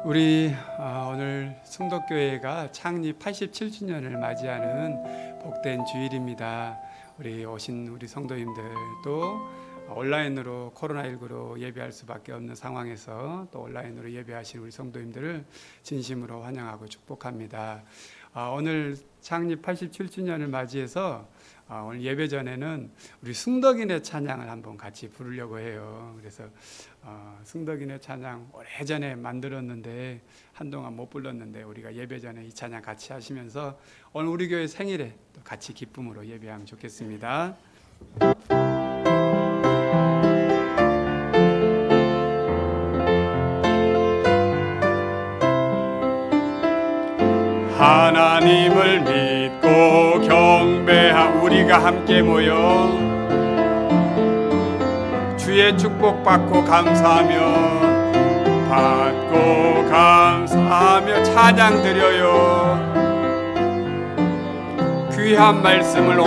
우리 오늘 승덕교회가 창립 87주년을 맞이하는 복된 주일입니다. 우리 오신 우리 성도님들도 온라인으로 코로나19로 예배할 수밖에 없는 상황에서 또 온라인으로 예배하신 우리 성도님들을 진심으로 환영하고 축복합니다. 오늘 창립 87주년을 맞이해서 오늘 예배 전에는 우리 승덕인의 찬양을 한번 같이 부르려고 해요. 그래서 승덕인의 찬양 오래전에 만들었는데 한동안 못 불렀는데 우리가 예배 전에 이 찬양 같이 하시면서 오늘 우리 교회 생일에 또 같이 기쁨으로 예배하면 좋겠습니다. 하나님을 믿고 경배하 우리가 함께 모여 주의 축복 받고 감사하며 찬양 드려요. 귀한 말씀을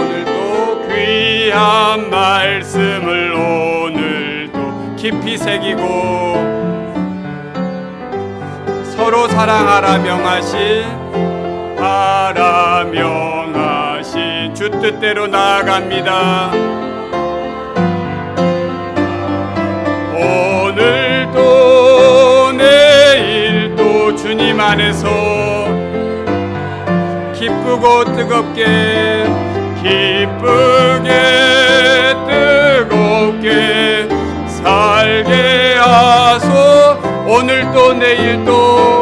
오늘도 깊이 새기고 서로 사랑하라 명하신 주 뜻대로 나아갑니다. 오늘도 내일도 주님 안에서 기쁘게 뜨겁게 살게 하소. 오늘도 내일도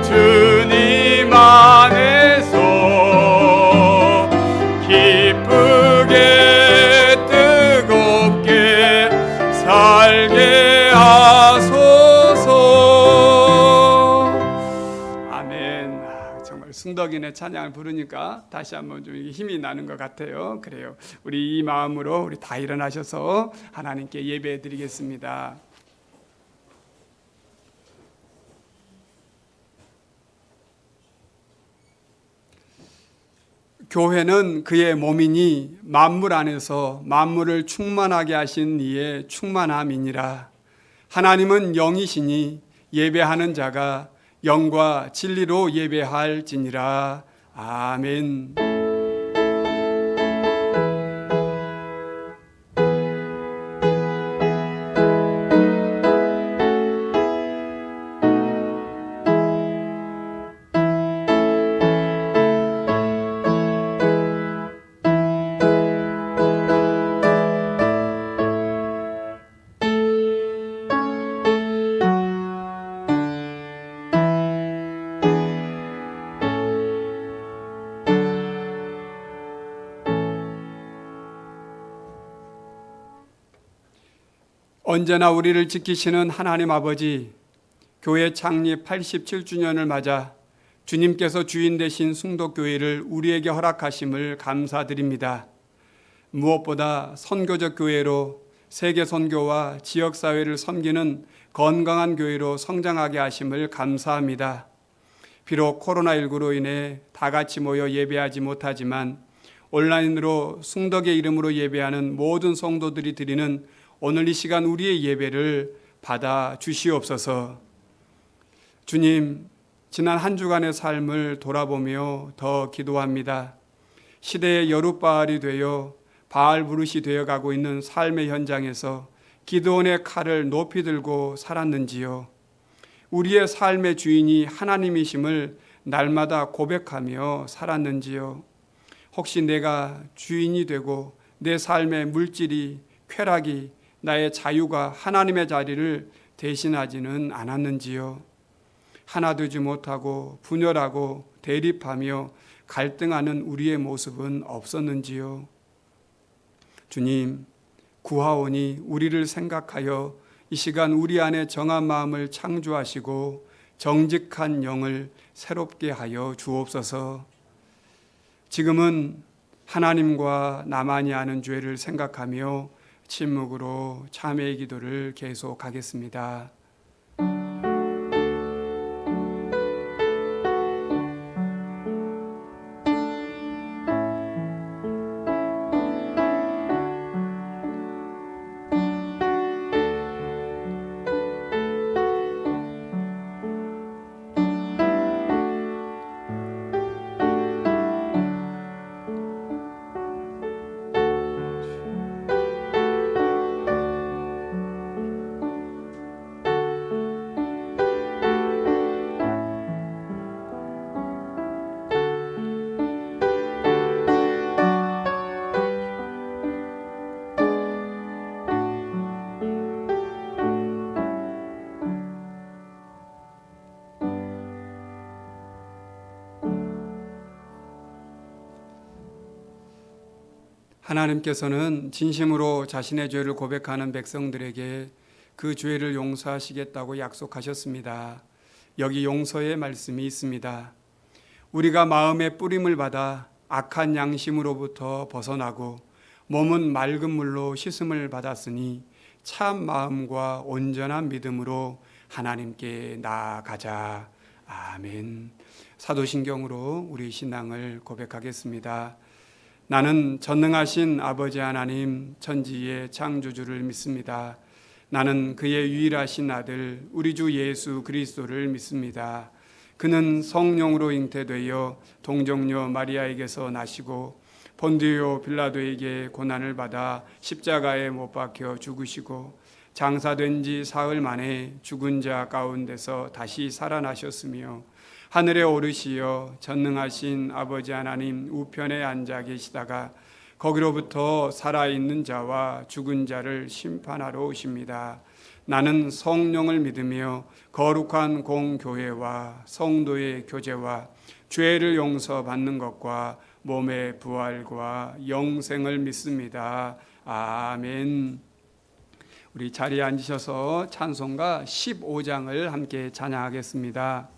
주님 안에서 기쁘게 뜨겁게 살게 하소서. 아멘. 정말 승덕인의 찬양을 부르니까 다시 한번 좀 힘이 나는 것 같아요. 그래요. 우리 이 마음으로 우리 다 일어나셔서 하나님께 예배해 드리겠습니다. 교회는 그의 몸이니 만물 안에서 만물을 충만하게 하신 이의 충만함이니라. 하나님은 영이시니 예배하는 자가 영과 진리로 예배할지니라. 아멘. 언제나 우리를 지키시는 하나님 아버지, 교회 창립 87주년을 맞아 주님께서 주인 되신 승덕교회를 우리에게 허락하심을 감사드립니다. 무엇보다 선교적 교회로 세계 선교와 지역사회를 섬기는 건강한 교회로 성장하게 하심을 감사합니다. 비록 코로나19로 인해 다 같이 모여 예배하지 못하지만 온라인으로 승덕의 이름으로 예배하는 모든 성도들이 드리는 오늘 이 시간 우리의 예배를 받아 주시옵소서. 주님, 지난 한 주간의 삶을 돌아보며 더 기도합니다. 시대의 여룻바알이 되어 바알 부르시 되어가고 있는 삶의 현장에서 기드온의 칼을 높이 들고 살았는지요. 우리의 삶의 주인이 하나님이심을 날마다 고백하며 살았는지요. 혹시 내가 주인이 되고 내 삶의 물질이, 쾌락이, 나의 자유가 하나님의 자리를 대신하지는 않았는지요. 하나 되지 못하고 분열하고 대립하며 갈등하는 우리의 모습은 없었는지요. 주님, 구하오니 우리를 생각하여 이 시간 우리 안에 정한 마음을 창조하시고 정직한 영을 새롭게 하여 주옵소서. 지금은 하나님과 나만이 아는 죄를 생각하며 침묵으로 참회의 기도를 계속하겠습니다. 하나님께서는 진심으로 자신의 죄를 고백하는 백성들에게 그 죄를 용서하시겠다고 약속하셨습니다. 여기 용서의 말씀이 있습니다. 우리가 마음의 뿌림을 받아 악한 양심으로부터 벗어나고 몸은 맑은 물로 씻음을 받았으니 참 마음과 온전한 믿음으로 하나님께 나아가자. 아멘. 사도신경으로 우리 신앙을 고백하겠습니다. 나는 전능하신 아버지 하나님 천지의 창조주를 믿습니다. 나는 그의 유일하신 아들 우리 주 예수 그리스도를 믿습니다. 그는 성령으로 잉태되어 동정녀 마리아에게서 나시고 본디오 빌라도에게 고난을 받아 십자가에 못 박혀 죽으시고 장사된 지 사흘 만에 죽은 자 가운데서 다시 살아나셨으며 하늘에 오르시어 전능하신 아버지 하나님 우편에 앉아 계시다가 거기로부터 살아있는 자와 죽은 자를 심판하러 오십니다. 나는 성령을 믿으며 거룩한 공교회와 성도의 교제와 죄를 용서받는 것과 몸의 부활과 영생을 믿습니다. 아멘. 우리 자리에 앉으셔서 찬송가 15장을 함께 찬양하겠습니다.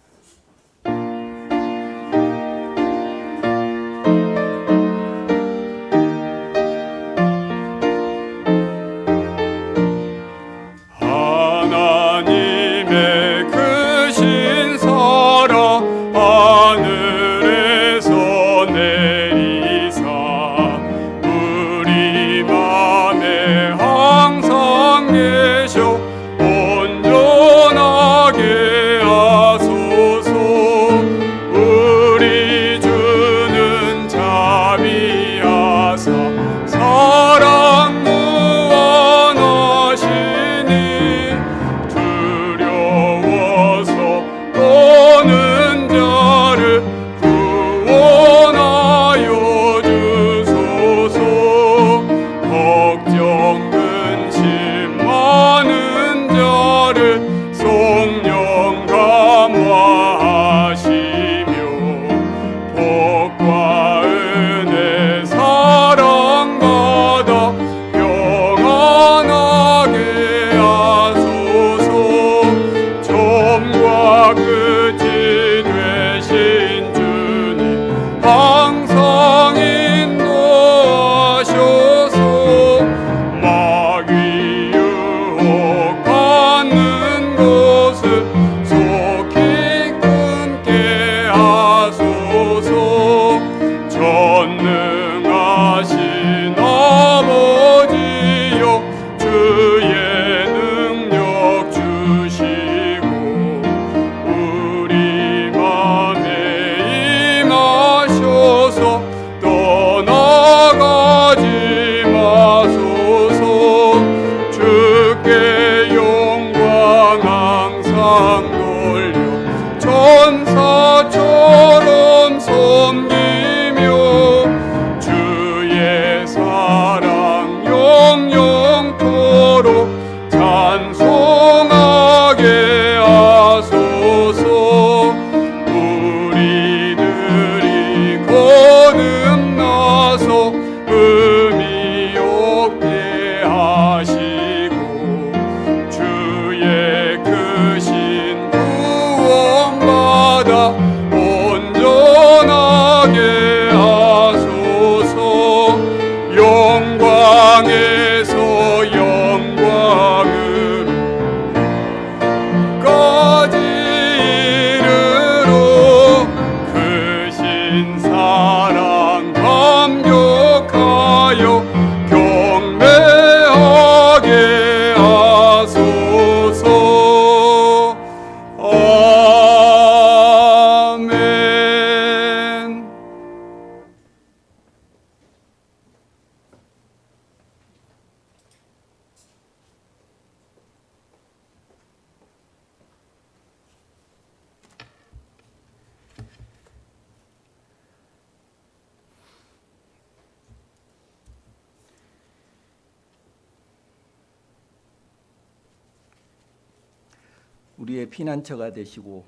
우리의 피난처가 되시고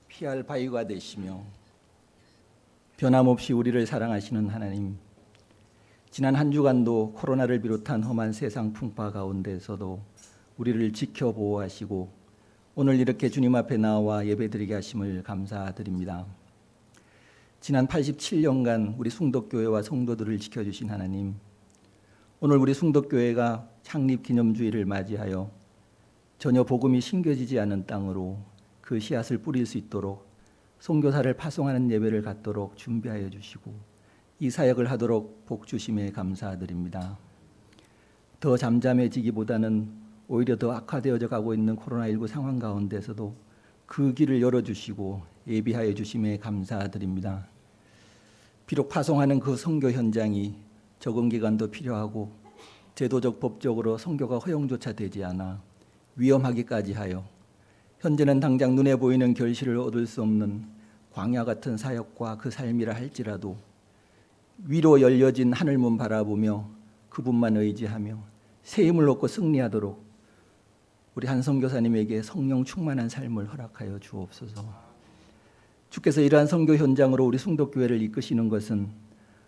피할 바위가 되시며 변함없이 우리를 사랑하시는 하나님, 지난 한 주간도 코로나를 비롯한 험한 세상 풍파 가운데서도 우리를 지켜 보호하시고 오늘 이렇게 주님 앞에 나와 예배드리게 하심을 감사드립니다. 지난 87년간 우리 숭덕교회와 성도들을 지켜주신 하나님, 오늘 우리 숭덕교회가 창립 기념주일을 맞이하여 전혀 복음이 심겨지지 않은 땅으로 그 씨앗을 뿌릴 수 있도록 선교사를 파송하는 예배를 갖도록 준비하여 주시고 이 사역을 하도록 복 주심에 감사드립니다. 더 잠잠해지기보다는 오히려 더 악화되어져 가고 있는 코로나19 상황 가운데서도 그 길을 열어주시고 예비하여 주심에 감사드립니다. 비록 파송하는 그 선교 현장이 적응 기간도 필요하고 제도적 법적으로 선교가 허용조차 되지 않아 위험하기까지 하여 현재는 당장 눈에 보이는 결실을 얻을 수 없는 광야 같은 사역과 그 삶이라 할지라도 위로 열려진 하늘문 바라보며 그분만 의지하며 새 힘을 얻고 승리하도록 우리 한 선교사님에게 성령 충만한 삶을 허락하여 주옵소서. 주께서 이러한 선교 현장으로 우리 숭덕교회를 이끄시는 것은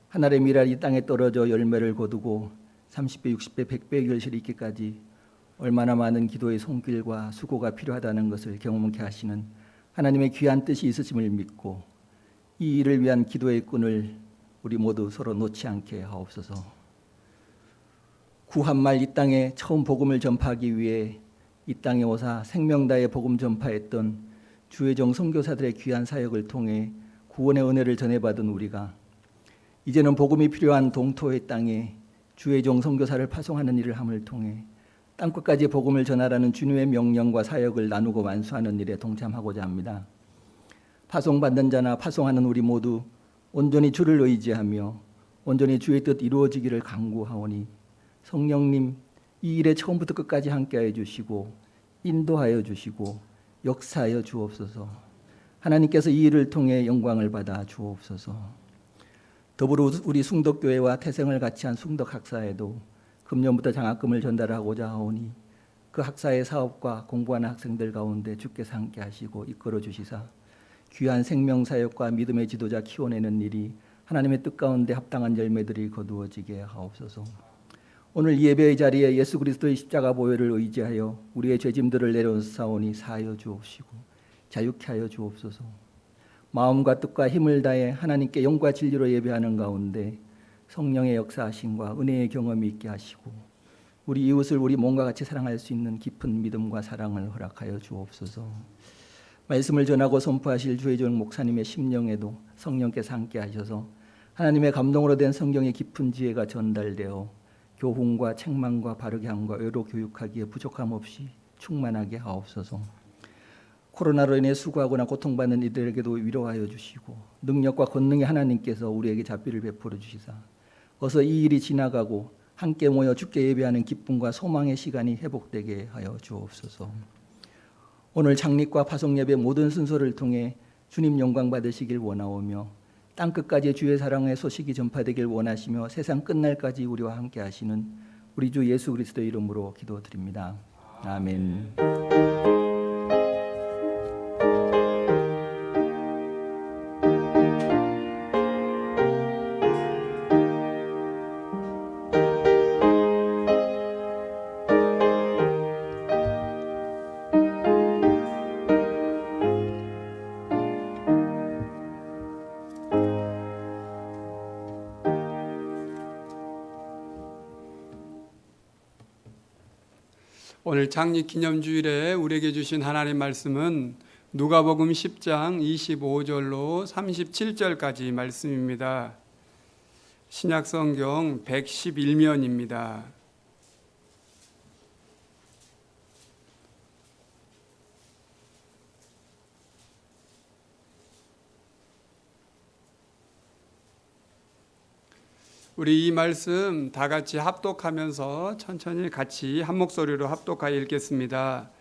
하늘의 미랄이 이 땅에 떨어져 열매를 거두고 30배, 60배, 100배의 결실이 있기까지 얼마나 많은 기도의 손길과 수고가 필요하다는 것을 경험케 하시는 하나님의 귀한 뜻이 있으심을 믿고 이 일을 위한 기도의 끈을 우리 모두 서로 놓지 않게 하옵소서. 구한말 이 땅에 처음 복음을 전파하기 위해 이 땅에 오사 생명다의 복음 전파했던 주의종 선교사들의 귀한 사역을 통해 구원의 은혜를 전해받은 우리가 이제는 복음이 필요한 동토의 땅에 주의종 선교사를 파송하는 일을 함을 통해 땅끝까지 복음을 전하라는 주님의 명령과 사역을 나누고 완수하는 일에 동참하고자 합니다. 파송받는 자나 파송하는 우리 모두 온전히 주를 의지하며 온전히 주의 뜻 이루어지기를 간구하오니 성령님 이 일에 처음부터 끝까지 함께하여 주시고 인도하여 주시고 역사하여 주옵소서. 하나님께서 이 일을 통해 영광을 받아 주옵소서. 더불어 우리 숭덕교회와 태생을 같이 한 숭덕학사에도 금년부터 장학금을 전달하고자 하오니 그 학사의 사업과 공부하는 학생들 가운데 주께서 함께하시고 이끌어 주시사 귀한 생명사역과 믿음의 지도자 키워내는 일이 하나님의 뜻 가운데 합당한 열매들이 거두어지게 하옵소서. 오늘 예배의 자리에 예수 그리스도의 십자가 보혈을 의지하여 우리의 죄짐들을 내려놓사오니 사하여 주옵시고 자유케 하여 주옵소서. 마음과 뜻과 힘을 다해 하나님께 영과 진리로 예배하는 가운데 성령의 역사하심과 은혜의 경험이 있게 하시고 우리 이웃을 우리 몸과 같이 사랑할 수 있는 깊은 믿음과 사랑을 허락하여 주옵소서. 말씀을 전하고 선포하실 주의종 목사님의 심령에도 성령께서 함께 하셔서 하나님의 감동으로 된 성경의 깊은 지혜가 전달되어 교훈과 책망과 바르게 함과 의로 교육하기에 부족함 없이 충만하게 하옵소서. 코로나로 인해 수고하거나 고통받는 이들에게도 위로하여 주시고 능력과 권능의 하나님께서 우리에게 자비를 베풀어 주시사 어서 이 일이 지나가고 함께 모여 주께 예배하는 기쁨과 소망의 시간이 회복되게 하여 주옵소서. 오늘 창립과 파송 예배 모든 순서를 통해 주님 영광 받으시길 원하오며 땅끝까지 주의 사랑의 소식이 전파되길 원하시며 세상 끝날까지 우리와 함께 하시는 우리 주 예수 그리스도의 이름으로 기도드립니다. 아멘. 오늘 창립 기념주일에 우리에게 주신 하나님 말씀은 누가복음 10장 25절로 37절까지 말씀입니다. 신약성경 111면입니다. 우리 이 말씀 다 같이 합독하면서 천천히 같이 한 목소리로 합독하여 읽겠습니다.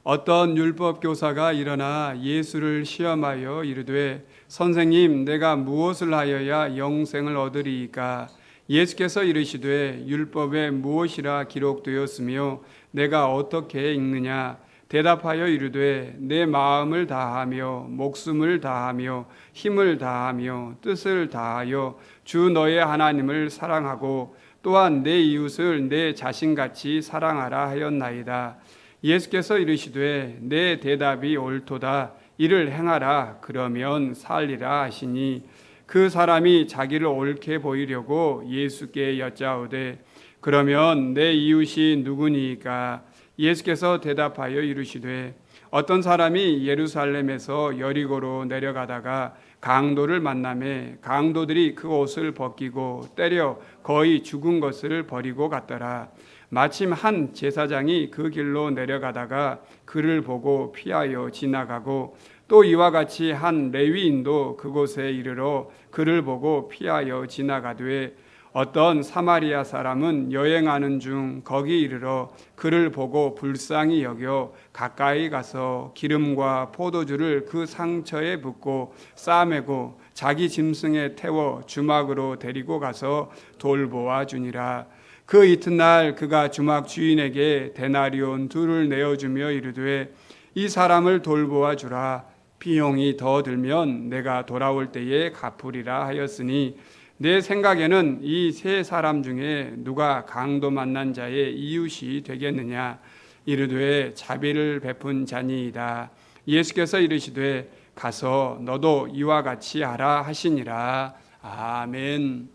어떤 율법 교사가 일어나 예수를 시험하여 이르되 선생님 내가 무엇을 하여야 영생을 얻으리이까? 예수께서 이르시되 율법에 무엇이라 기록되었으며 내가 어떻게 읽느냐? 대답하여 이르되 내 마음을 다하며 목숨을 다하며 힘을 다하며 뜻을 다하여 주 너의 하나님을 사랑하고 또한 내 이웃을 내 자신같이 사랑하라 하였나이다. 예수께서 이르시되 내 대답이 옳도다. 이를 행하라. 그러면 살리라 하시니 그 사람이 자기를 옳게 보이려고 예수께 여짜오되 그러면 내 이웃이 누구니까? 예수께서 대답하여 이르시되 어떤 사람이 예루살렘에서 여리고로 내려가다가 강도를 만나매 강도들이 그 옷을 벗기고 때려 거의 죽은 것을 버리고 갔더라. 마침 한 제사장이 그 길로 내려가다가 그를 보고 피하여 지나가고 또 이와 같이 한 레위인도 그곳에 이르러 그를 보고 피하여 지나가되 어떤 사마리아 사람은 여행하는 중 거기 이르러 그를 보고 불쌍히 여겨 가까이 가서 기름과 포도주를 그 상처에 붓고 싸매고 자기 짐승에 태워 주막으로 데리고 가서 돌보아 주니라. 그 이튿날 그가 주막 주인에게 데나리온 2를 내어주며 이르되 이 사람을 돌보아 주라. 비용이 더 들면 내가 돌아올 때에 갚으리라 하였으니 내 생각에는 이 세 사람 중에 누가 강도 만난 자의 이웃이 되겠느냐? 이르되 자비를 베푼 자니이다. 예수께서 이르시되 가서 너도 이와 같이 하라 하시니라. 아멘.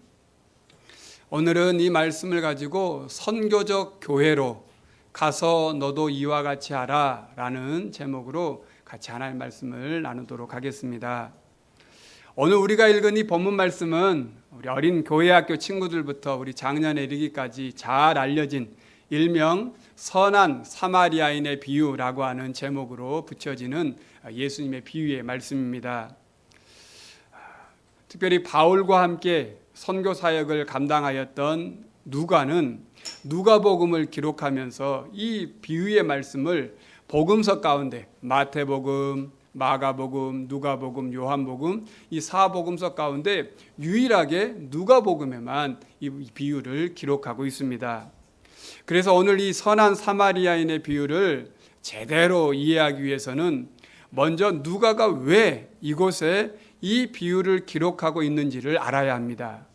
오늘은 이 말씀을 가지고 선교적 교회로 가서 너도 이와 같이 하라 라는 제목으로 같이 하나님의 말씀을 나누도록 하겠습니다. 오늘 우리가 읽은 이 본문 말씀은 우리 어린 교회학교 친구들부터 우리 장년에 이르기까지 잘 알려진 일명 선한 사마리아인의 비유라고 하는 제목으로 붙여지는 예수님의 비유의 말씀입니다. 특별히 바울과 함께 선교 사역을 감당하였던 누가는 누가복음을 기록하면서 이 비유의 말씀을 복음서 가운데 마태복음, 마가복음, 누가복음, 요한복음 이 4복음서 가운데 유일하게 누가복음에만 이 비유를 기록하고 있습니다. 그래서 오늘 이 선한 사마리아인의 비유를 제대로 이해하기 위해서는 먼저 누가가 왜 이곳에 이 비유를 기록하고 있는지를 알아야 합니다.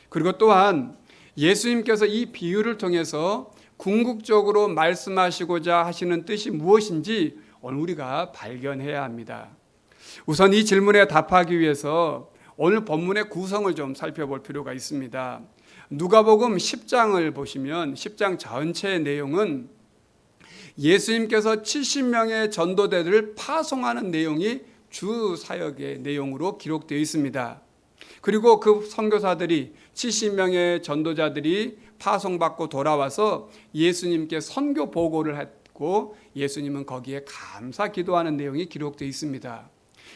그리고 또한 예수님께서 이 비유를 통해서 궁극적으로 말씀하시고자 하시는 뜻이 무엇인지 오늘 우리가 발견해야 합니다. 우선 이 질문에 답하기 위해서 오늘 본문의 구성을 좀 살펴볼 필요가 있습니다. 누가복음 10장을 보시면 10장 전체의 내용은 예수님께서 70명의 전도대들을 파송하는 내용이 주 사역의 내용으로 기록되어 있습니다. 그리고 그 선교사들이 70명의 전도자들이 파송받고 돌아와서 예수님께 선교 보고를 했고 예수님은 거기에 감사 기도하는 내용이 기록되어 있습니다.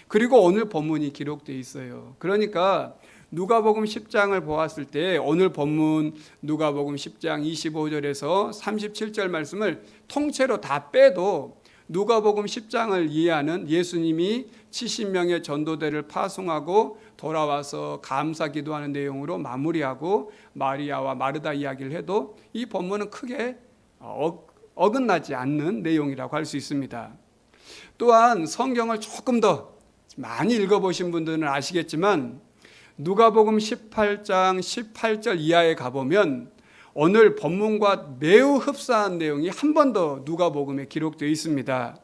그리고 오늘 본문이 기록되어 있어요. 그러니까 누가복음 10장을 보았을 때 오늘 본문 누가복음 10장 25절에서 37절 말씀을 통째로 다 빼도 누가복음 10장을 이해하는 예수님이 70명의 전도대를 파송하고 돌아와서 감사 기도하는 내용으로 마무리하고 마리아와 마르다 이야기를 해도 이 본문은 크게 어긋나지 않는 내용이라고 할 수 있습니다. 또한 성경을 조금 더 많이 읽어보신 분들은 아시겠지만 누가복음 18장 18절 이하에 가보면 오늘 본문과 매우 흡사한 내용이 한 번 더 누가복음에 기록되어 있습니다.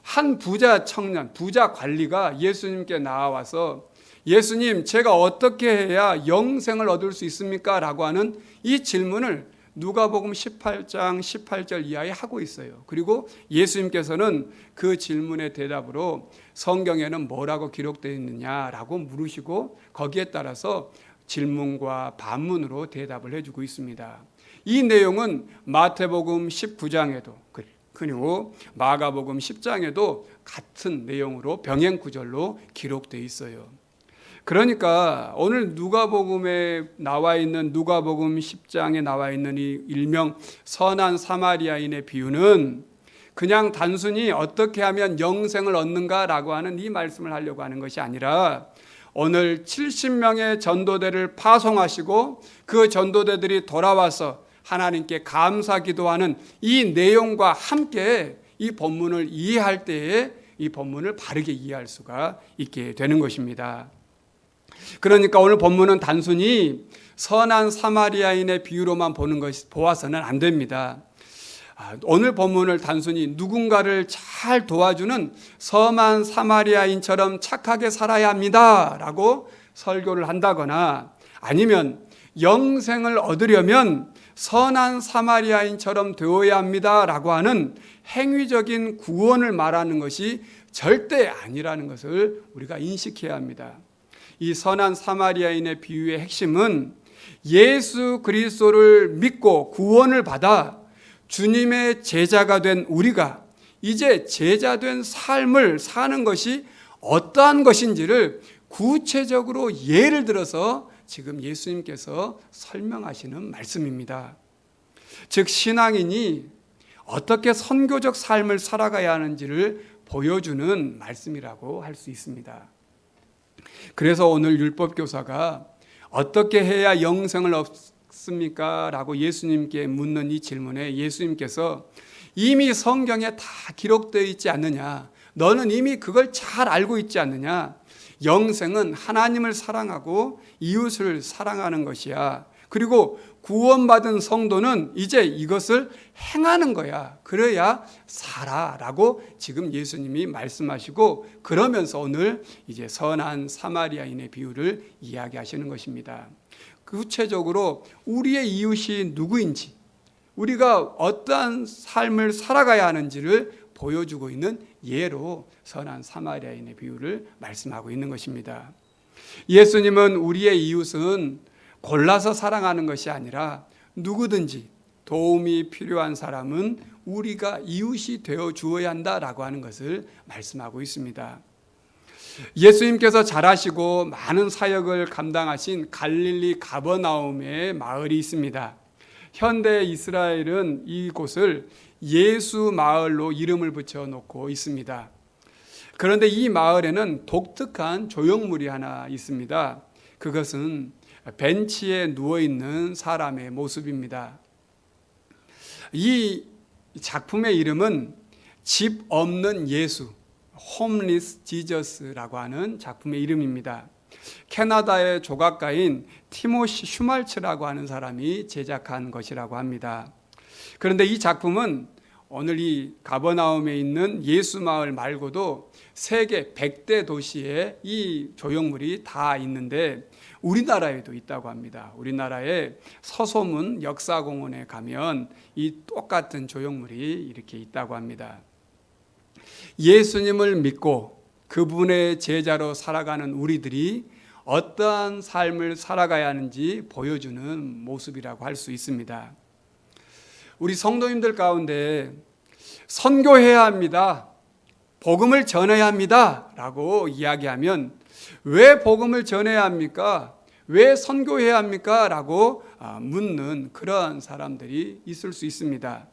한 부자 청년, 부자 관리가 예수님께 나와서 예수님, 제가 어떻게 해야 영생을 얻을 수 있습니까? 라고 하는 이 질문을 누가복음 18장 18절 이하에 하고 있어요. 그리고 예수님께서는 그 질문의 대답으로 성경에는 뭐라고 기록되어 있느냐라고 물으시고 거기에 따라서 질문과 반문으로 대답을 해주고 있습니다. 이 내용은 마태복음 19장에도 그리고 마가복음 10장에도 같은 내용으로 병행 구절로 기록되어 있어요. 그러니까 오늘 누가복음에 나와 있는 누가복음 10장에 나와 있는 이 일명 선한 사마리아인의 비유는 그냥 단순히 어떻게 하면 영생을 얻는가라고 하는 이 말씀을 하려고 하는 것이 아니라 오늘 70명의 전도대를 파송하시고 그 전도대들이 돌아와서 하나님께 감사 기도하는 이 내용과 함께 이 본문을 이해할 때에 이 본문을 바르게 이해할 수가 있게 되는 것입니다. 그러니까 오늘 본문은 단순히 선한 사마리아인의 비유로만 보아서는 안 됩니다. 오늘 본문을 단순히 누군가를 잘 도와주는 선한 사마리아인처럼 착하게 살아야 합니다 라고 설교를 한다거나, 아니면 영생을 얻으려면 선한 사마리아인처럼 되어야 합니다 라고 하는 행위적인 구원을 말하는 것이 절대 아니라는 것을 우리가 인식해야 합니다. 이 선한 사마리아인의 비유의 핵심은 예수 그리스도를 믿고 구원을 받아 주님의 제자가 된 우리가 이제 제자된 삶을 사는 것이 어떠한 것인지를 구체적으로 예를 들어서 지금 예수님께서 설명하시는 말씀입니다. 즉 신앙인이 어떻게 선교적 삶을 살아가야 하는지를 보여주는 말씀이라고 할 수 있습니다. 그래서 오늘 율법교사가 어떻게 해야 영생을 얻습니까? 라고 예수님께 묻는 이 질문에 예수님께서 이미 성경에 다 기록되어 있지 않느냐? 너는 이미 그걸 잘 알고 있지 않느냐? 영생은 하나님을 사랑하고 이웃을 사랑하는 것이야. 그리고 구원받은 성도는 이제 이것을 행하는 거야. 그래야 살아라고 지금 예수님이 말씀하시고, 그러면서 오늘 이제 선한 사마리아인의 비유를 이야기하시는 것입니다. 구체적으로 우리의 이웃이 누구인지, 우리가 어떠한 삶을 살아가야 하는지를 보여주고 있는 예로 선한 사마리아인의 비유를 말씀하고 있는 것입니다. 예수님은 우리의 이웃은 골라서 사랑하는 것이 아니라 누구든지 도움이 필요한 사람은 우리가 이웃이 되어 주어야 한다라고 하는 것을 말씀하고 있습니다. 예수님께서 잘하시고 많은 사역을 감당하신 갈릴리 가버나움의 마을이 있습니다. 현대 이스라엘은 이곳을 예수 마을로 이름을 붙여놓고 있습니다. 그런데 이 마을에는 독특한 조형물이 하나 있습니다. 그것은 벤치에 누워있는 사람의 모습입니다. 이 작품의 이름은 집 없는 예수, 홈리스 지저스라고 하는 작품의 이름입니다. 캐나다의 조각가인 티모시 슈말츠라고 하는 사람이 제작한 것이라고 합니다. 그런데 이 작품은 오늘 이 가버나움에 있는 예수 마을 말고도 세계 100대 도시에 이 조형물이 다 있는데 우리나라에도 있다고 합니다. 우리나라의 서소문 역사공원에 가면 이 똑같은 조형물이 이렇게 있다고 합니다. 예수님을 믿고 그분의 제자로 살아가는 우리들이 어떠한 삶을 살아가야 하는지 보여주는 모습이라고 할 수 있습니다. 우리 성도님들 가운데 선교해야 합니다, 복음을 전해야 합니다 라고 이야기하면 왜 복음을 전해야 합니까? 왜 선교해야 합니까? 라고 묻는 그런 사람들이 있을 수 있습니다.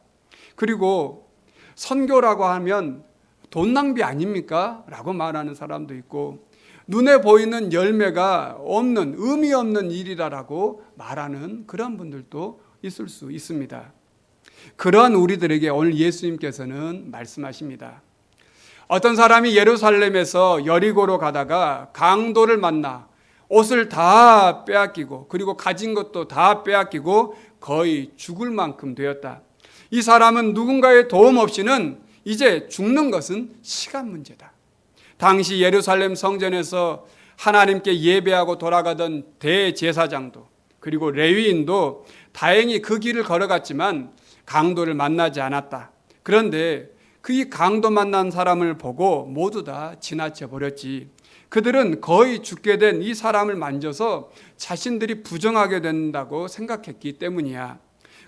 그리고 선교라고 하면 돈 낭비 아닙니까? 라고 말하는 사람도 있고, 눈에 보이는 열매가 없는, 의미 없는 일이라고 말하는 그런 분들도 있을 수 있습니다. 그러한 우리들에게 오늘 예수님께서는 말씀하십니다. 어떤 사람이 예루살렘에서 여리고로 가다가 강도를 만나 옷을 다 빼앗기고 그리고 가진 것도 다 빼앗기고 거의 죽을 만큼 되었다. 이 사람은 누군가의 도움 없이는 이제 죽는 것은 시간 문제다. 당시 예루살렘 성전에서 하나님께 예배하고 돌아가던 대제사장도 그리고 레위인도 다행히 그 길을 걸어갔지만 강도를 만나지 않았다. 그런데 그 강도 만난 사람을 보고 모두 다 지나쳐 버렸지. 그들은 거의 죽게 된 이 사람을 만져서 자신들이 부정하게 된다고 생각했기 때문이야.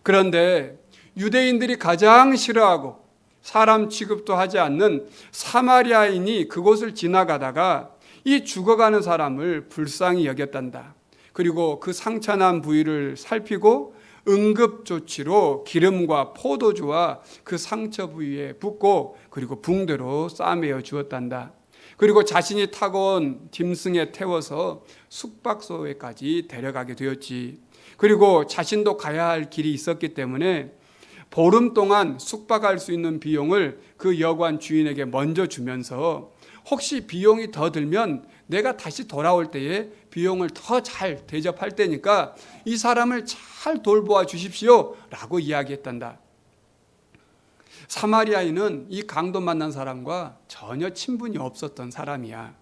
그런데 유대인들이 가장 싫어하고 사람 취급도 하지 않는 사마리아인이 그곳을 지나가다가 이 죽어가는 사람을 불쌍히 여겼단다. 그리고 그 상처난 부위를 살피고 응급조치로 기름과 포도주와 그 상처 부위에 붓고 그리고 붕대로 싸매어 주었단다. 그리고 자신이 타고 온 짐승에 태워서 숙박소에까지 데려가게 되었지. 그리고 자신도 가야 할 길이 있었기 때문에 보름 동안 숙박할 수 있는 비용을 그 여관 주인에게 먼저 주면서 혹시 비용이 더 들면 내가 다시 돌아올 때에 비용을 더 잘 대접할 테니까 이 사람을 잘 돌보아 주십시오 라고 이야기했단다. 사마리아인은 이 강도 만난 사람과 전혀 친분이 없었던 사람이야.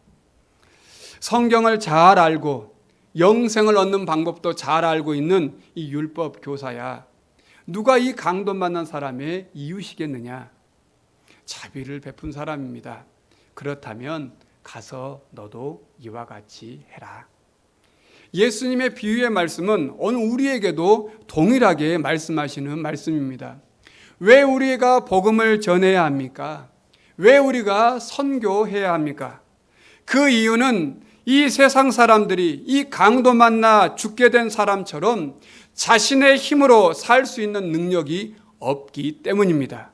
성경을 잘 알고 영생을 얻는 방법도 잘 알고 있는 이 율법 교사야. 누가 이 강도 만난 사람의 이웃이겠느냐? 자비를 베푼 사람입니다. 그렇다면 가서 너도 이와 같이 해라. 예수님의 비유의 말씀은 오늘 우리에게도 동일하게 말씀하시는 말씀입니다. 왜 우리가 복음을 전해야 합니까? 왜 우리가 선교해야 합니까? 그 이유는 이 세상 사람들이 이 강도 만나 죽게 된 사람처럼 자신의 힘으로 살 수 있는 능력이 없기 때문입니다.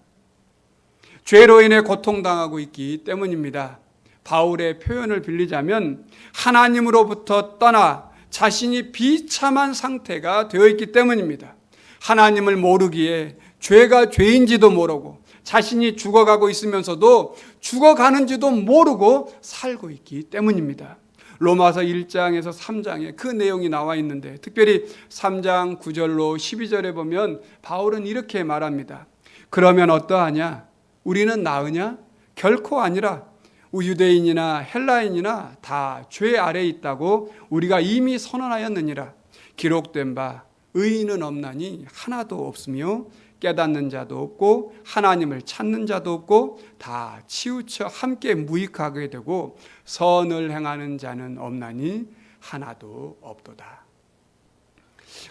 죄로 인해 고통당하고 있기 때문입니다. 바울의 표현을 빌리자면 하나님으로부터 떠나 자신이 비참한 상태가 되어 있기 때문입니다. 하나님을 모르기에 죄가 죄인지도 모르고 자신이 죽어가고 있으면서도 죽어가는지도 모르고 살고 있기 때문입니다. 로마서 1장에서 3장에 그 내용이 나와 있는데 특별히 3장 9절로 12절에 보면 바울은 이렇게 말합니다. 그러면 어떠하냐? 우리는 나으냐? 결코 아니라 유대인이나 헬라인이나 다 죄 아래에 있다고 우리가 이미 선언하였느니라. 기록된 바 의인은 없나니 하나도 없으며 깨닫는 자도 없고 하나님을 찾는 자도 없고 다 치우쳐 함께 무익하게 되고 선을 행하는 자는 없나니 하나도 없도다.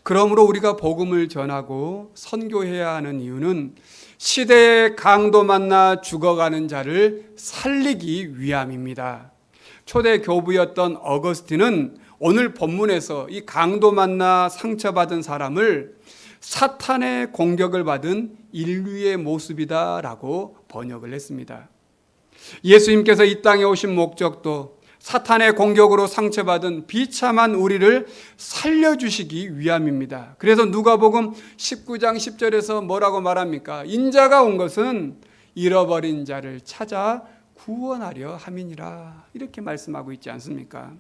그러므로 우리가 복음을 전하고 선교해야 하는 이유는 시대의 강도 만나 죽어가는 자를 살리기 위함입니다. 초대 교부였던 어거스틴은 오늘 본문에서 이 강도 만나 상처받은 사람을 사탄의 공격을 받은 인류의 모습이다라고 번역을 했습니다. 예수님께서 이 땅에 오신 목적도 사탄의 공격으로 상처받은 비참한 우리를 살려주시기 위함입니다. 그래서 누가복음 19장 10절에서 뭐라고 말합니까? 인자가 온 것은 잃어버린 자를 찾아 구원하려 함이니라. 이렇게 말씀하고 있지 않습니까?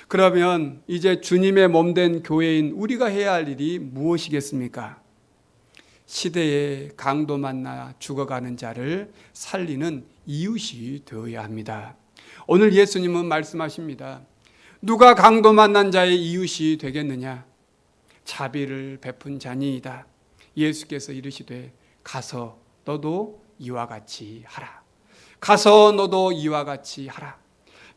그러면 이제 주님의 몸된 교회인 우리가 해야 할 일이 무엇이겠습니까? 시대에 강도 만나 죽어가는 자를 살리는 이웃이 되어야 합니다. 오늘 예수님은 말씀하십니다. 누가 강도 만난 자의 이웃이 되겠느냐? 자비를 베푼 자니이다. 예수께서 이르시되 가서 너도 이와 같이 하라. 가서 너도 이와 같이 하라.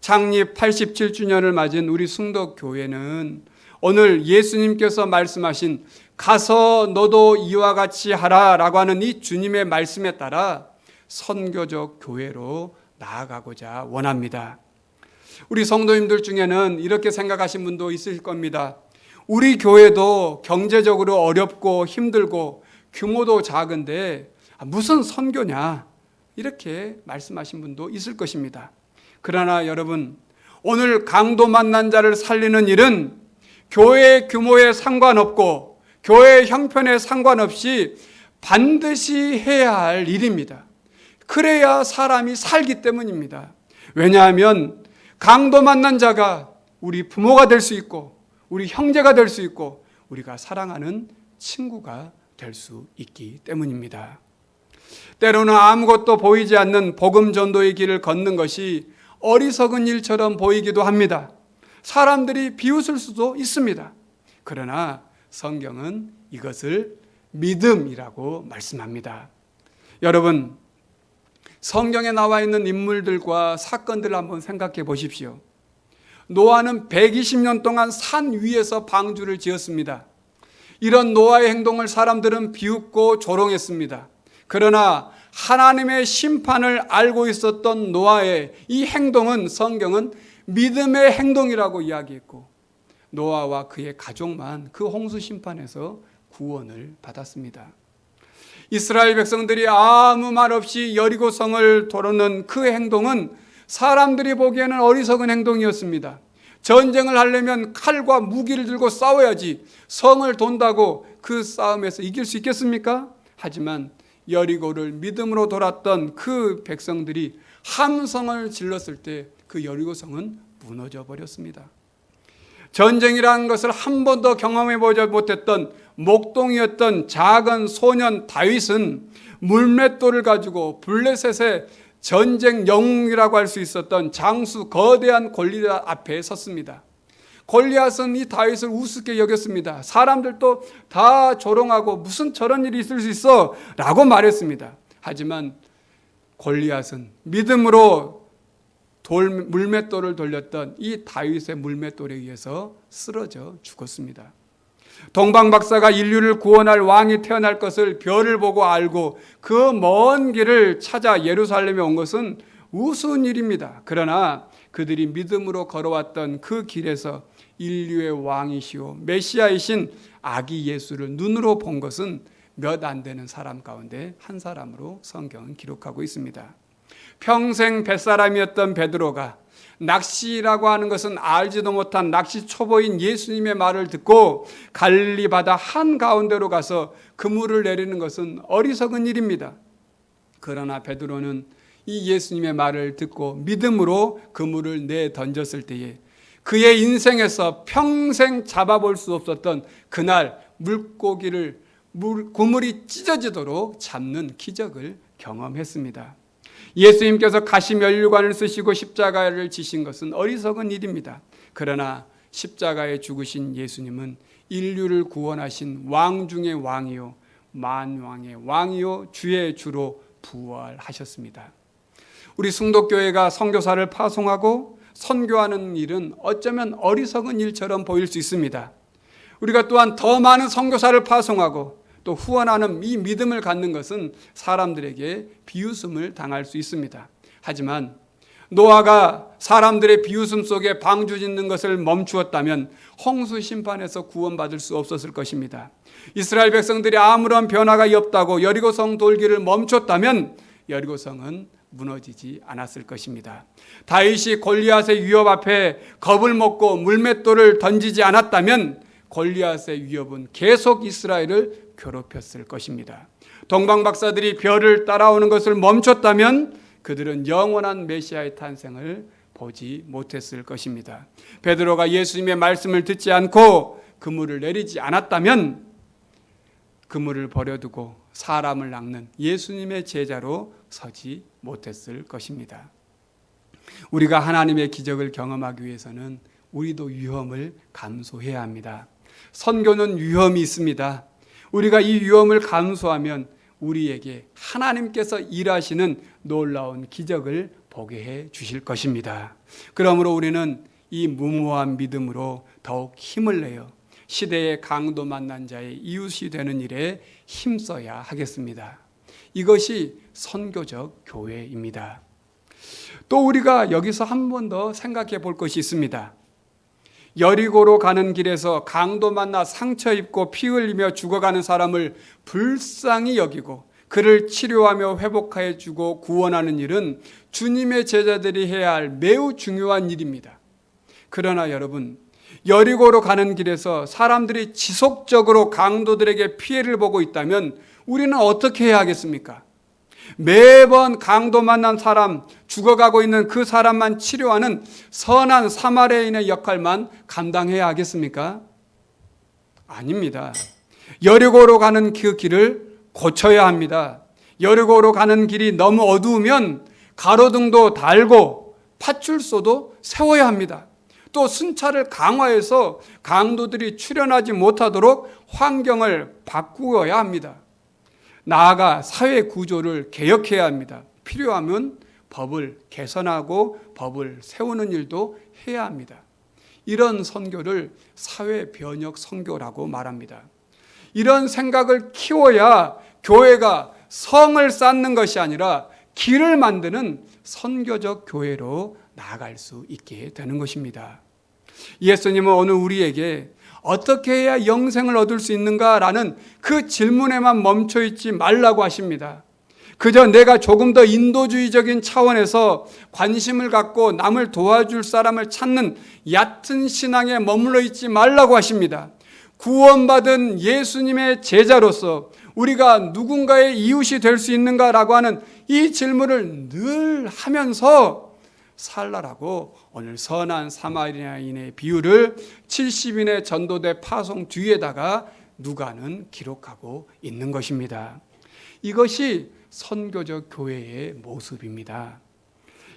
창립 87주년을 맞은 우리 승덕교회는 오늘 예수님께서 말씀하신 가서 너도 이와 같이 하라라고 하는 이 주님의 말씀에 따라 선교적 교회로 나아가고자 원합니다. 우리 성도님들 중에는 이렇게 생각하신 분도 있을 겁니다. 우리 교회도 경제적으로 어렵고 힘들고 규모도 작은데 무슨 선교냐 이렇게 말씀하신 분도 있을 것입니다. 그러나 여러분, 오늘 강도 만난 자를 살리는 일은 교회 규모에 상관없고 교회 형편에 상관없이 반드시 해야 할 일입니다. 그래야 사람이 살기 때문입니다. 왜냐하면 강도 만난 자가 우리 부모가 될 수 있고 우리 형제가 될 수 있고 우리가 사랑하는 친구가 될 수 있기 때문입니다. 때로는 아무것도 보이지 않는 복음 전도의 길을 걷는 것이 어리석은 일처럼 보이기도 합니다. 사람들이 비웃을 수도 있습니다. 그러나 성경은 이것을 믿음이라고 말씀합니다. 여러분, 성경에 나와 있는 인물들과 사건들을 한번 생각해 보십시오. 노아는 120년 동안 산 위에서 방주를 지었습니다. 이런 노아의 행동을 사람들은 비웃고 조롱했습니다. 그러나 하나님의 심판을 알고 있었던 노아의 이 행동은 성경은 믿음의 행동이라고 이야기했고 노아와 그의 가족만 그 홍수 심판에서 구원을 받았습니다. 이스라엘 백성들이 아무 말 없이 여리고성을 도르는 그 행동은 사람들이 보기에는 어리석은 행동이었습니다. 전쟁을 하려면 칼과 무기를 들고 싸워야지 성을 돈다고 그 싸움에서 이길 수 있겠습니까? 하지만 여리고를 믿음으로 돌았던 그 백성들이 함성을 질렀을 때 그 여리고성은 무너져 버렸습니다. 전쟁이라는 것을 한 번도 경험해 보지 못했던 목동이었던 작은 소년 다윗은 물맷돌을 가지고 블레셋의 전쟁 영웅이라고 할 수 있었던 장수 거대한 골리앗 앞에 섰습니다. 골리앗은 이 다윗을 우습게 여겼습니다. 사람들도 다 조롱하고 무슨 저런 일이 있을 수 있어 라고 말했습니다. 하지만 골리앗은 믿음으로 물맷돌을 돌렸던 이 다윗의 물맷돌에 의해서 쓰러져 죽었습니다. 동방박사가 인류를 구원할 왕이 태어날 것을 별을 보고 알고 그 먼 길을 찾아 예루살렘에 온 것은 우스운 일입니다. 그러나 그들이 믿음으로 걸어왔던 그 길에서 인류의 왕이시오 메시아이신 아기 예수를 눈으로 본 것은 몇 안 되는 사람 가운데 한 사람으로 성경은 기록하고 있습니다. 평생 뱃사람이었던 베드로가 낚시라고 하는 것은 알지도 못한 낚시 초보인 예수님의 말을 듣고 갈릴리 바다 한가운데로 가서 그물을 내리는 것은 어리석은 일입니다. 그러나 베드로는 이 예수님의 말을 듣고 믿음으로 그물을 내던졌을 때에 그의 인생에서 평생 잡아볼 수 없었던 그날 그물이 찢어지도록 잡는 기적을 경험했습니다. 예수님께서 가시면류관을 쓰시고 십자가를 지신 것은 어리석은 일입니다. 그러나 십자가에 죽으신 예수님은 인류를 구원하신 왕 중의 왕이요 만왕의 왕이요 주의 주로 부활하셨습니다. 우리 승덕교회가 선교사를 파송하고 선교하는 일은 어쩌면 어리석은 일처럼 보일 수 있습니다. 우리가 또한 더 많은 선교사를 파송하고 또 후원하는 이 믿음을 갖는 것은 사람들에게 비웃음을 당할 수 있습니다. 하지만 노아가 사람들의 비웃음 속에 방주 짓는 것을 멈추었다면 홍수 심판에서 구원받을 수 없었을 것입니다. 이스라엘 백성들이 아무런 변화가 없다고 여리고성 돌기를 멈췄다면 여리고성은 무너지지 않았을 것입니다. 다윗이 골리앗의 위협 앞에 겁을 먹고 물맷돌을 던지지 않았다면 골리앗의 위협은 계속 이스라엘을 괴롭혔을 것입니다. 동방박사들이 별을 따라오는 것을 멈췄다면 그들은 영원한 메시아의 탄생을 보지 못했을 것입니다. 베드로가 예수님의 말씀을 듣지 않고 그물을 내리지 않았다면 그물을 버려두고 사람을 낚는 예수님의 제자로 서지 못했을 것입니다. 우리가 하나님의 기적을 경험하기 위해서는 우리도 위험을 감수해야 합니다. 선교는 위험이 있습니다. 우리가 이 위험을 감수하면 우리에게 하나님께서 일하시는 놀라운 기적을 보게 해 주실 것입니다. 그러므로 우리는 이 무모한 믿음으로 더욱 힘을 내어 시대의 강도 만난 자의 이웃이 되는 일에 힘써야 하겠습니다. 이것이 선교적 교회입니다. 또 우리가 여기서 한 번 더 생각해 볼 것이 있습니다. 여리고로 가는 길에서 강도 만나 상처 입고 피 흘리며 죽어가는 사람을 불쌍히 여기고 그를 치료하며 회복해 주고 구원하는 일은 주님의 제자들이 해야 할 매우 중요한 일입니다. 그러나 여러분, 여리고로 가는 길에서 사람들이 지속적으로 강도들에게 피해를 보고 있다면 우리는 어떻게 해야 하겠습니까? 매번 강도 만난 사람, 죽어가고 있는 그 사람만 치료하는 선한 사마리아인의 역할만 감당해야 하겠습니까? 아닙니다. 여리고로 가는 그 길을 고쳐야 합니다. 여리고로 가는 길이 너무 어두우면 가로등도 달고 파출소도 세워야 합니다. 또 순찰을 강화해서 강도들이 출현하지 못하도록 환경을 바꾸어야 합니다. 나아가 사회 구조를 개혁해야 합니다. 필요하면 법을 개선하고 법을 세우는 일도 해야 합니다. 이런 선교를 사회 변혁 선교라고 말합니다. 이런 생각을 키워야 교회가 성을 쌓는 것이 아니라 길을 만드는 선교적 교회로 나아갈 수 있게 되는 것입니다. 예수님은 오늘 우리에게 어떻게 해야 영생을 얻을 수 있는가라는 그 질문에만 멈춰 있지 말라고 하십니다. 그저 내가 조금 더 인도주의적인 차원에서 관심을 갖고 남을 도와줄 사람을 찾는 얕은 신앙에 머물러 있지 말라고 하십니다. 구원받은 예수님의 제자로서 우리가 누군가의 이웃이 될 수 있는가라고 하는 이 질문을 늘 하면서 살라라고 오늘 선한 사마리아인의 비유를 70인의 전도대 파송 뒤에다가 누가는 기록하고 있는 것입니다. 이것이 선교적 교회의 모습입니다.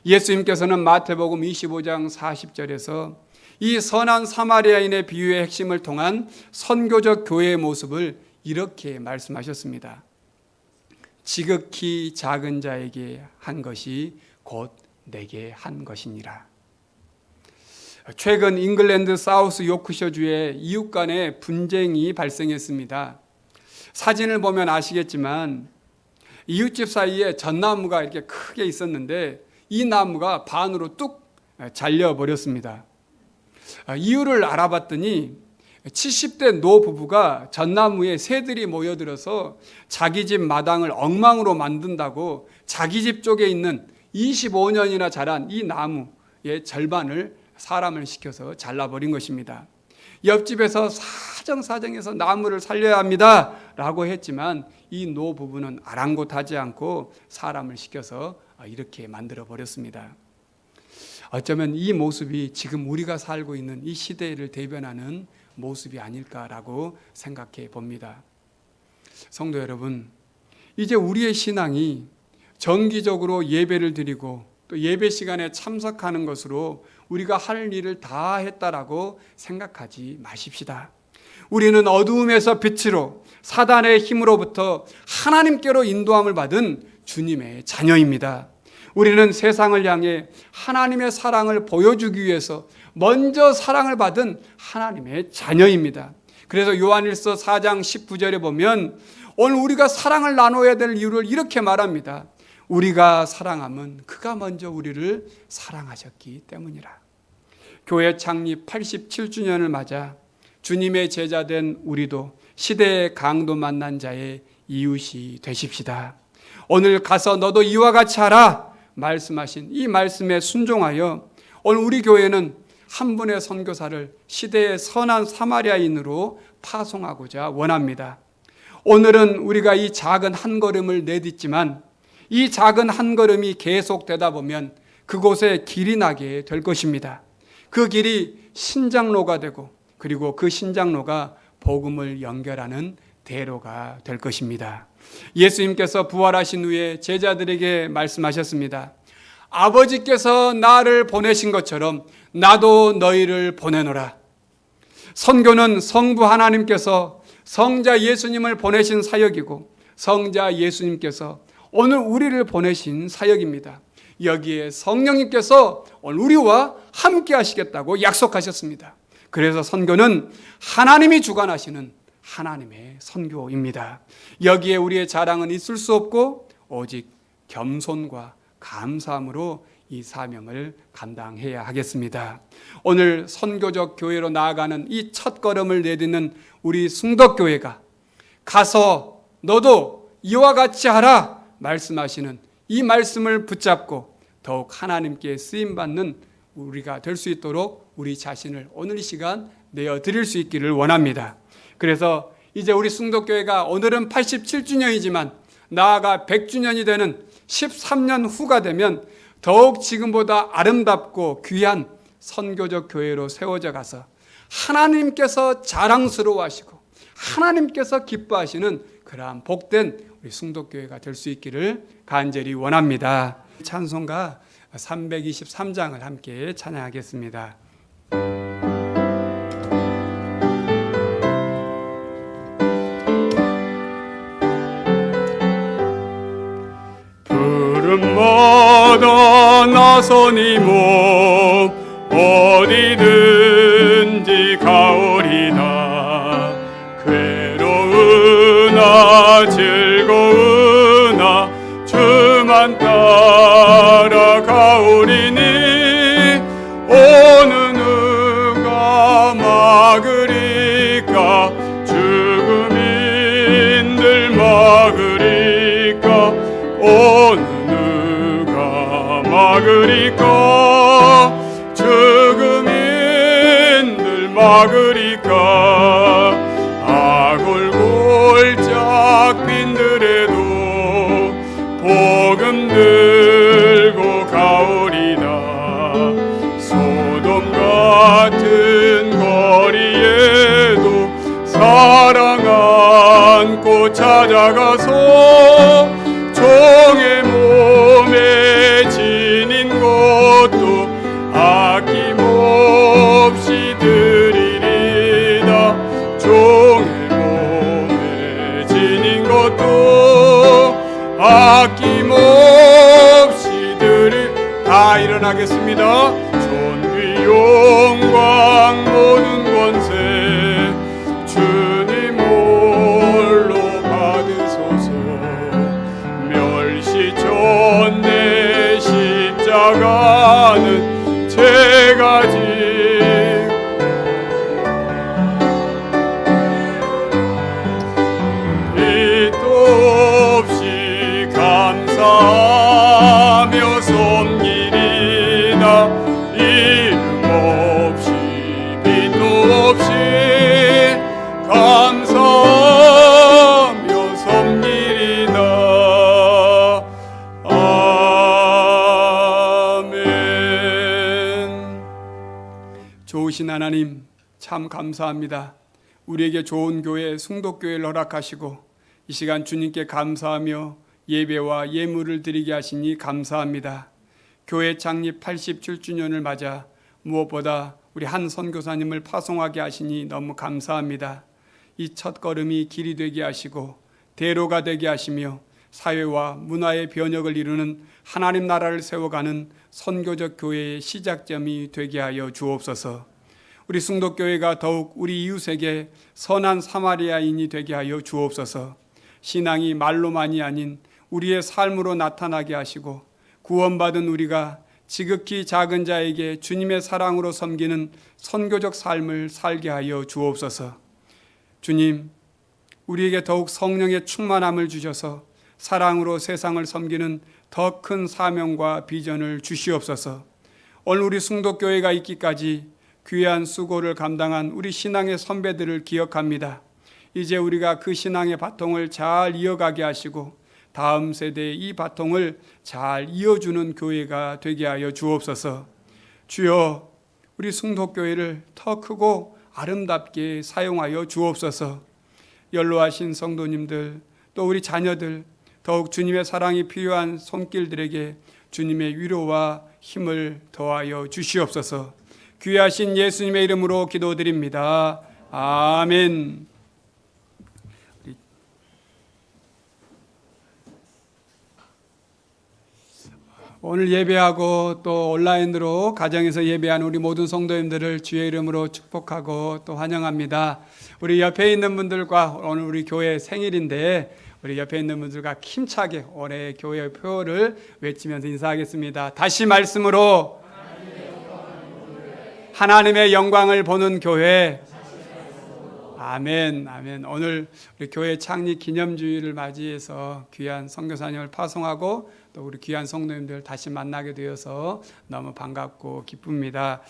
예수님께서는 마태복음 25장 40절에서 이 선한 사마리아인의 비유의 핵심을 통한 선교적 교회의 모습을 이렇게 말씀하셨습니다. 지극히 작은 자에게 한 것이 곧 내게 한 것이니라. 최근 잉글랜드 사우스 요크셔주에 이웃 간의 분쟁이 발생했습니다. 사진을 보면 아시겠지만 이웃집 사이에 전나무가 이렇게 크게 있었는데 이 나무가 반으로 뚝 잘려버렸습니다. 이유를 알아봤더니 70대 노부부가 전나무에 새들이 모여들어서 자기 집 마당을 엉망으로 만든다고 자기 집 쪽에 있는 25년이나 자란 이 나무의 절반을 사람을 시켜서 잘라버린 것입니다. 옆집에서 사정사정해서 나무를 살려야 합니다 라고 했지만 이 노부부는 아랑곳하지 않고 사람을 시켜서 이렇게 만들어 버렸습니다. 어쩌면 이 모습이 지금 우리가 살고 있는 이 시대를 대변하는 모습이 아닐까라고 생각해 봅니다. 성도 여러분, 이제 우리의 신앙이 정기적으로 예배를 드리고 또 예배 시간에 참석하는 것으로 우리가 할 일을 다 했다라고 생각하지 마십시다. 우리는 어두움에서 빛으로 사단의 힘으로부터 하나님께로 인도함을 받은 주님의 자녀입니다. 우리는 세상을 향해 하나님의 사랑을 보여주기 위해서 먼저 사랑을 받은 하나님의 자녀입니다. 그래서 요한일서 4장 19절에 보면 오늘 우리가 사랑을 나눠야 될 이유를 이렇게 말합니다. 우리가 사랑함은 그가 먼저 우리를 사랑하셨기 때문이라. 교회 창립 87주년을 맞아 주님의 제자된 우리도 시대의 강도 만난 자의 이웃이 되십시다. 오늘 가서 너도 이와 같이 하라 말씀하신 이 말씀에 순종하여 오늘 우리 교회는 한 분의 선교사를 시대의 선한 사마리아인으로 파송하고자 원합니다. 오늘은 우리가 이 작은 한 걸음을 내딛지만 이 작은 한 걸음이 계속되다 보면 그곳에 길이 나게 될 것입니다. 그 길이 신장로가 되고 그리고 그 신장로가 복음을 연결하는 대로가 될 것입니다. 예수님께서 부활하신 후에 제자들에게 말씀하셨습니다. 아버지께서 나를 보내신 것처럼 나도 너희를 보내노라. 선교는 성부 하나님께서 성자 예수님을 보내신 사역이고 성자 예수님께서 오늘 우리를 보내신 사역입니다. 여기에 성령님께서 오늘 우리와 함께 하시겠다고 약속하셨습니다. 그래서 선교는 하나님이 주관하시는 하나님의 선교입니다. 여기에 우리의 자랑은 있을 수 없고 오직 겸손과 감사함으로 이 사명을 감당해야 하겠습니다. 오늘 선교적 교회로 나아가는 이 첫 걸음을 내딛는 우리 숭덕교회가 가서 너도 이와 같이 하라 말씀하시는 이 말씀을 붙잡고 더욱 하나님께 쓰임받는 우리가 될 수 있도록 우리 자신을 오늘 이 시간 내어드릴 수 있기를 원합니다. 그래서 이제 우리 숭덕교회가 오늘은 87주년이지만 나아가 100주년이 되는 13년 후가 되면 더욱 지금보다 아름답고 귀한 선교적 교회로 세워져 가서 하나님께서 자랑스러워하시고 하나님께서 기뻐하시는 그러한 복된 우리 숭덕교회가 될 수 있기를 간절히 원합니다. 찬송가 323장을 함께 찬양하겠습니다. 푸름마다 나서니 몸 어디든지 가오리다. 괴로우나 즐거우나 주만 따라 가오리니 어느 누가 막으리까 죽음인들 막으리까 어느 누가 막으리까 죽음인들 막으리까 아골골짝 사랑 안고 찾아가서 종의 몸에 지닌 것도 아낌없이 드리리다. 종의 몸에 지닌 것도 아낌없이 다 일어나겠습니다. 존귀 영광 모든 권세 주님 홀로 받으소서. 멸시쳤네 십자가는 제가 지고 빛도 없이 감사하며 섬기리다. 이름 없이 빛도 없이 감사하며 섬기리다. 아멘. 좋으신 하나님, 참 감사합니다. 우리에게 좋은 교회, 승덕교회를 허락하시고 이 시간 주님께 감사하며 예배와 예물을 드리게 하시니 감사합니다. 교회 창립 87주년을 맞아 무엇보다 우리 한 선교사님을 파송하게 하시니 너무 감사합니다. 이 첫걸음이 길이 되게 하시고 대로가 되게 하시며 사회와 문화의 변혁을 이루는 하나님 나라를 세워가는 선교적 교회의 시작점이 되게 하여 주옵소서. 우리 승덕교회가 더욱 우리 이웃에게 선한 사마리아인이 되게 하여 주옵소서. 신앙이 말로만이 아닌 우리의 삶으로 나타나게 하시고 구원받은 우리가 지극히 작은 자에게 주님의 사랑으로 섬기는 선교적 삶을 살게 하여 주옵소서. 주님, 우리에게 더욱 성령의 충만함을 주셔서 사랑으로 세상을 섬기는 더 큰 사명과 비전을 주시옵소서. 오늘 우리 승덕교회가 있기까지 귀한 수고를 감당한 우리 신앙의 선배들을 기억합니다. 이제 우리가 그 신앙의 바통을 잘 이어가게 하시고 다음 세대의 이 바통을 잘 이어주는 교회가 되게 하여 주옵소서. 주여, 우리 승덕교회를 더 크고 아름답게 사용하여 주옵소서. 연로하신 성도님들, 또 우리 자녀들, 더욱 주님의 사랑이 필요한 손길들에게 주님의 위로와 힘을 더하여 주시옵소서. 귀하신 예수님의 이름으로 기도드립니다. 아멘. 오늘 예배하고 또 온라인으로 가정에서 예배하는 우리 모든 성도님들을 주의 이름으로 축복하고 또 환영합니다. 우리 옆에 있는 분들과 오늘 우리 교회 생일인데 우리 옆에 있는 분들과 힘차게 올해 교회 표를 외치면서 인사하겠습니다. 다시 말씀으로 하나님의 영광을 보는 교회. 아멘, 아멘. 오늘 우리 교회 창립 기념주일을 맞이해서 귀한 선교사님을 파송하고 또 우리 귀한 성도님들 다시 만나게 되어서 너무 반갑고 기쁩니다.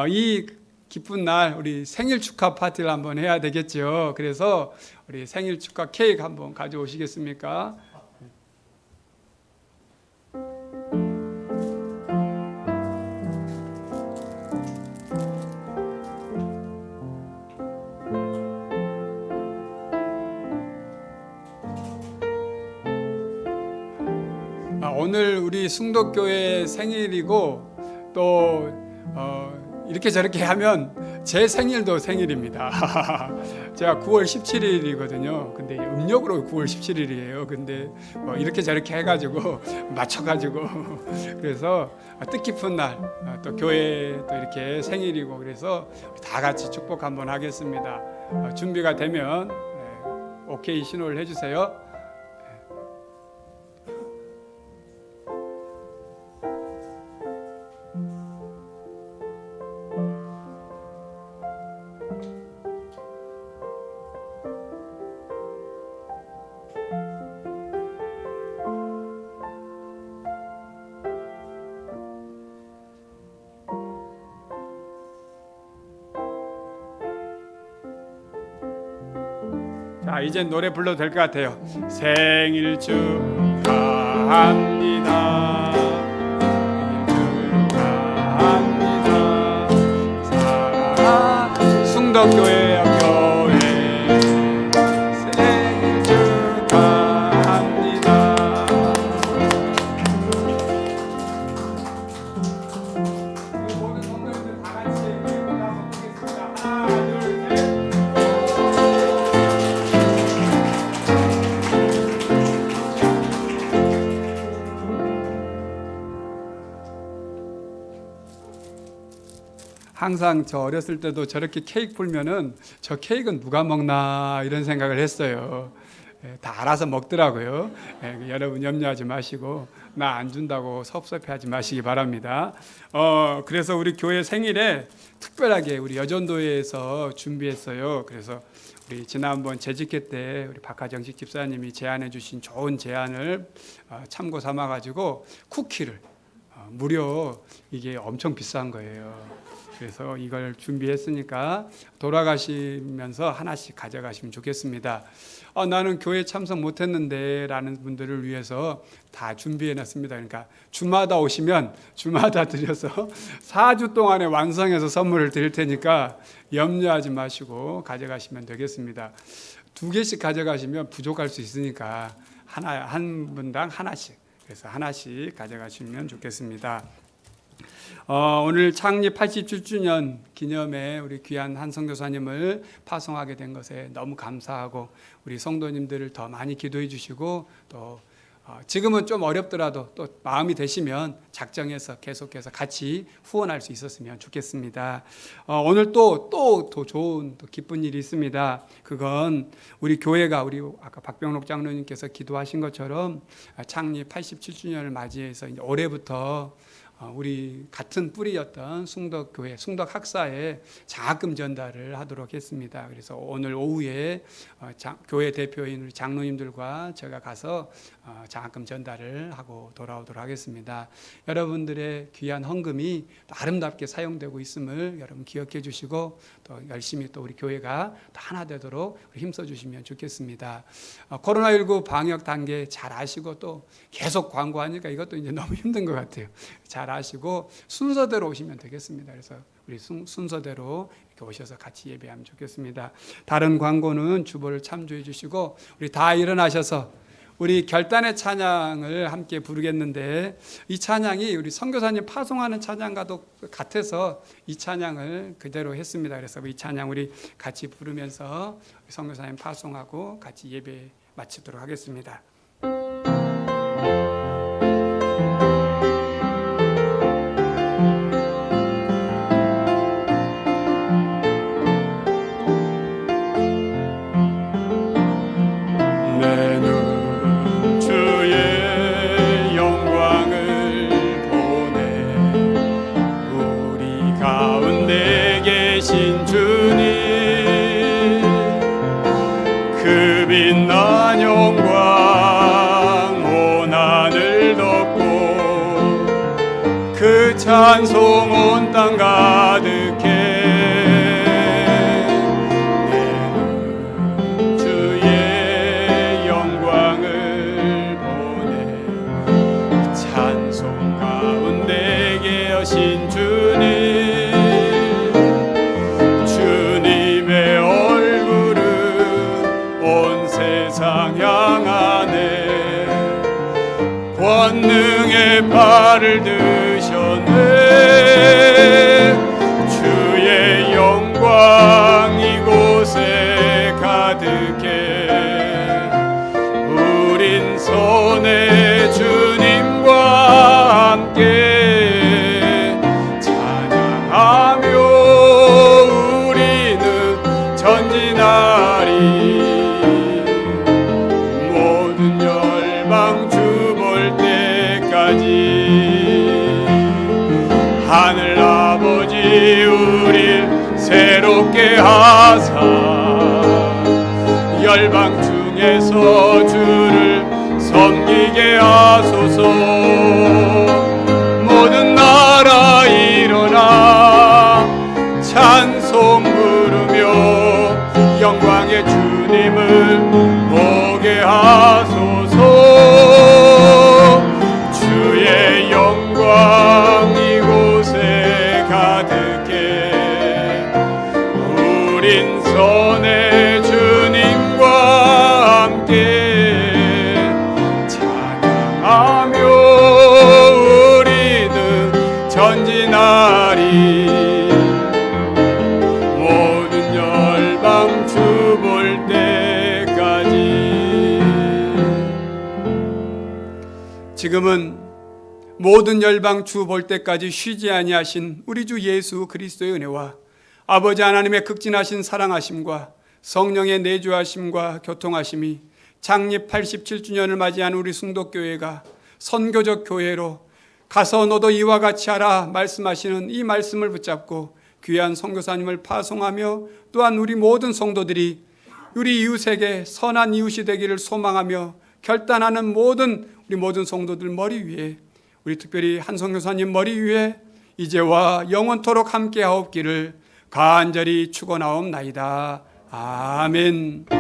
이 기쁜 날 우리 생일 축하 파티를 한번 해야 되겠죠. 그래서 우리 생일 축하 케이크 한번 가져오시겠습니까? 오늘 우리 승덕교회 생일이고 또 이렇게 저렇게 하면 제 생일도 생일입니다. 제가 9월 17일이거든요. 근데 음력으로 9월 17일이에요. 근데 뭐 이렇게 저렇게 해가지고 맞춰가지고 그래서 뜻깊은 날 또 교회 또 이렇게 생일이고 그래서 다 같이 축복 한번 하겠습니다. 준비가 되면 오케이 신호를 해주세요. 자, 이제 노래 불러도 될 것 같아요. 생일 축하합니다. 생일 축하합니다. 사랑하는 승덕교회 교회 항상 저 어렸을 때도 저렇게 케이크 풀면은 저 케이크는 누가 먹나 이런 생각을 했어요. 다 알아서 먹더라고요. 여러분 염려하지 마시고 나 안 준다고 섭섭해하지 마시기 바랍니다. 그래서 우리 교회 생일에 특별하게 우리 여전도회에서 준비했어요. 그래서 우리 지난번 재직회 때 우리 박하정식 집사님이 제안해 주신 좋은 제안을 참고 삼아 가지고 쿠키를 무려 이게 엄청 비싼 거예요. 그래서 이걸 준비했으니까 돌아가시면서 하나씩 가져가시면 좋겠습니다. 나는 교회 참석 못했는데 라는 분들을 위해서 다 준비해놨습니다. 그러니까 주마다 오시면 주마다 드려서 4주 동안에 완성해서 선물을 드릴 테니까 염려하지 마시고 가져가시면 되겠습니다. 2개씩 가져가시면 부족할 수 있으니까 한 분당 하나씩, 그래서 하나씩 가져가시면 좋겠습니다. 오늘 창립 87주년 기념에 우리 귀한 한 선교사님을 파송하게 된 것에 너무 감사하고 우리 성도님들을 더 많이 기도해 주시고 또 지금은 좀 어렵더라도 또 마음이 되시면 작정해서 계속해서 같이 후원할 수 있었으면 좋겠습니다. 오늘 또 좋은 또 기쁜 일이 있습니다. 그건 우리 교회가 우리 아까 박병록 장로님께서 기도하신 것처럼 창립 87주년을 맞이해서 이제 올해부터 우리 같은 뿌리였던 숭덕교회, 숭덕학사에 장학금 전달을 하도록 했습니다. 그래서 오늘 오후에 교회 대표인 우리 장로님들과 제가 가서 장학금 전달을 하고 돌아오도록 하겠습니다. 여러분들의 귀한 헌금이 아름답게 사용되고 있음을 여러분 기억해 주시고 또 열심히 또 우리 교회가 또 하나 되도록 힘써 주시면 좋겠습니다. 코로나19 방역 단계 잘 아시고 또 계속 광고하니까 이것도 이제 너무 힘든 것 같아요. 잘 아시고 순서대로 오시면 되겠습니다. 그래서 우리 순서대로 이렇게 오셔서 같이 예배하면 좋겠습니다. 다른 광고는 주보를 참조해 주시고 우리 다 일어나셔서 우리 결단의 찬양을 함께 부르겠는데 이 찬양이 우리 선교사님 파송하는 찬양과도 같아서 이 찬양을 그대로 했습니다. 그래서 이 찬양 우리 같이 부르면서 선교사님 파송하고 같이 예배 마치도록 하겠습니다. 빛난 영광 온 하늘 덮고 그 찬송 온 땅 가득해 내는 주의 영광을 보내 찬송 가운데 계신 주님 세상 향하네 권능의 발을 드셨네 주의 영광 이곳에 가득해 우린 손에 주님과 함께 찬양하며 우리는 전진하리 하늘 아버지 우릴 새롭게 하사 열방 중에서 주를 섬기게 하소서 모든 나라 일어나 찬송 부르며 영광의 주님을 보게 하소서 주의 영광 이곳에 가득해 우린 선의 주님과 함께 찬양하며 우리는 전진하리 모든 열방 주 볼 때까지 지금은 모든 열방 주 볼 때까지 쉬지 아니하신 우리 주 예수 그리스도의 은혜와 아버지 하나님의 극진하신 사랑하심과 성령의 내주하심과 교통하심이 창립 87주년을 맞이한 우리 승덕교회가 선교적 교회로 가서 너도 이와 같이 하라 말씀하시는 이 말씀을 붙잡고 귀한 선교사님을 파송하며 또한 우리 모든 성도들이 우리 이웃에게 선한 이웃이 되기를 소망하며 결단하는 우리 모든 성도들 머리 위에, 우리 특별히 한 선교사님 머리 위에 이제와 영원토록 함께하옵기를 간절히 축원하옵나이다. 아멘.